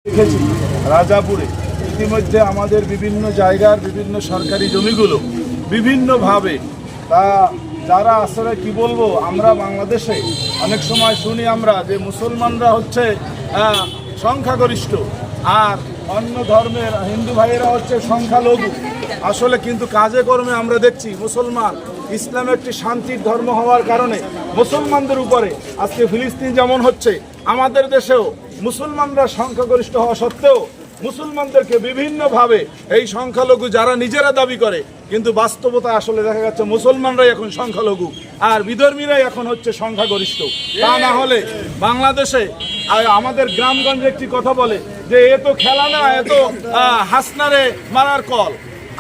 দেখেছি রাজাপুরে ইতিমধ্যে আমাদের বিভিন্ন জায়গার বিভিন্ন সরকারি জমিগুলো বিভিন্নভাবে তা যারা আসলে কি বলবো, আমরা বাংলাদেশে অনেক সময় শুনি আমরা যে মুসলমানরা হচ্ছে সংখ্যাগরিষ্ঠ আর অন্য ধর্মের হিন্দু ভাইয়েরা হচ্ছে সংখ্যালঘু। আসলে কিন্তু কাজে কর্মে আমরা দেখছি মুসলমান ইসলাম একটি শান্তির ধর্ম হওয়ার কারণে মুসলমানদের উপরে আজকে ফিলিস্তিন যেমন হচ্ছে, আমাদের দেশেও মুসলমানরা সংখ্যাগরিষ্ঠ হওয়া সত্ত্বেও মুসলমানদেরকে বিভিন্নভাবে এই সংখ্যালঘু যারা নিজেরা দাবি করে, কিন্তু বাস্তবতা আসলে দেখা যাচ্ছে মুসলমানরাই এখন সংখ্যালঘু আর বিধর্মীরাই এখন হচ্ছে সংখ্যাগরিষ্ঠ। তা না হলে বাংলাদেশে আমাদের গ্রামগঞ্জে একটি কথা বলে যে এ তো খেলা না, এ তো হাসনারে মারার কল।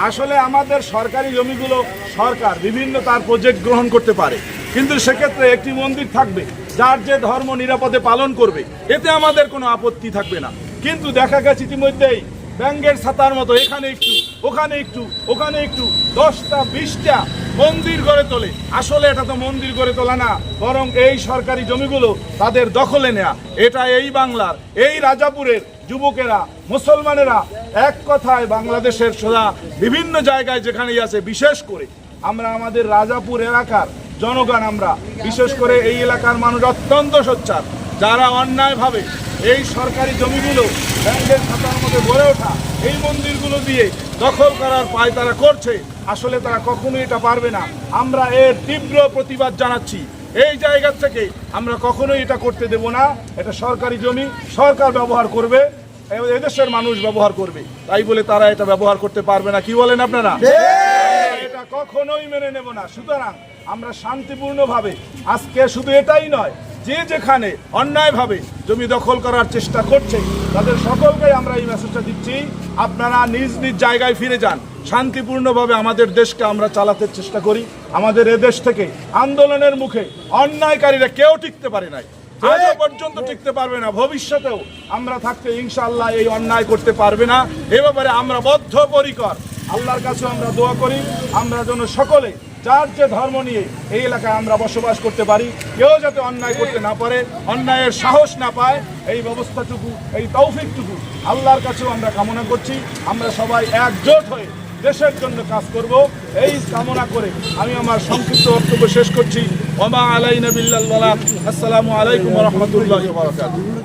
আসলে আমাদের সরকারি জমিগুলো সরকার বিভিন্ন তার প্রজেক্ট গ্রহণ করতে পারে, কিন্তু সেক্ষেত্রে একটি মন্দির থাকবে যার যে ধর্ম নিরাপদে পালন করবে, এতে আমাদের কোনো আপত্তি থাকবে না। কিন্তু দেখা গেছে ইতিমধ্যেই ব্যাঙ্গের ছাতার মতো এখানে একটু ওখানে একটু ওখানে একটু 10টা 20টা মন্দির গড়ে তোলে। আসলে এটা তো মন্দির গড়ে তোলা না, বরং এই সরকারি জমিগুলো তাদের দখলে নেয়া। এটা এই বাংলার এই রাজাপুরের যুবকেরা মুসলমানেরা এক কথায় বাংলাদেশের সোজা বিভিন্ন জায়গায় যেখানেই আছে, বিশেষ করে আমরা আমাদের রাজাপুর এলাকার জনগণ, আমরা বিশেষ করে এই এলাকার মানুষ অত্যন্ত সোচ্চার, যারা অন্যায়ভাবে এই সরকারি জমিগুলো ব্যাংকের খাতার মধ্যে গড়ে ওঠা এই মন্দিরগুলো দিয়ে দখল করার পায় তারা করছে। আসলে তারা কখনোই এটা পারবে না। আমরা এর তীব্র প্রতিবাদ জানাচ্ছি। এই জায়গা থেকে আমরা কখনোই এটা করতে দেব না। এটা সরকারি জমি, সরকার ব্যবহার করবে, এদেশের মানুষ ব্যবহার করবে, তাই বলে তারা এটা ব্যবহার করতে পারবে না। কি বলেন আপনারা? এটা কখনোই মেনে নেব না। সুতরাং আমরা শান্তিপূর্ণভাবে, আজকে শুধু এটাই নয়, যে যেখানে অন্যায়ভাবে জমি দখল করার চেষ্টা করছে তাদের সকলকে আমরা এই মেসেজটা দিচ্ছি, আপনারা নিজ নিজ জায়গায় ফিরে যান, শান্তিপূর্ণভাবে আমাদের দেশকে আমরা চালাতে চেষ্টা করি। আমাদের এদেশ থেকে আন্দোলনের মুখে অন্যায়কারীরা কেউ টিকতে পারে নাই, আজও পর্যন্ত টিকতে পারবে না, ভবিষ্যতেও আমরা থাকতে ইনশাআল্লাহ এই অন্যায় করতে পারবে না। এ ব্যাপারে আমরা বদ্ধপরিকর। আল্লাহর কাছে আমরা দোয়া করি আমরা যেন সকলে যার যে ধর্ম নিয়ে এই এলাকায় আমরা বসবাস করতে পারি, কেউ যাতে অন্যায় করতে না পারে, অন্যায়ের সাহস না পায়, এই ব্যবস্থাটুকু, এই তৌফিকটুকু আল্লাহর কাছেও আমরা কামনা করছি। আমরা সবাই একজোট হয়ে দেশের জন্য কাজ করব, এই কামনা করে আমি আমার সংক্ষিপ্ত বক্তব্য শেষ করছি। ওমা আলাইনা বিল্লাল বালাগ। আসসালামু আলাইকুম ওয়া রাহমাতুল্লাহি ওয়া বারাকাতুহু।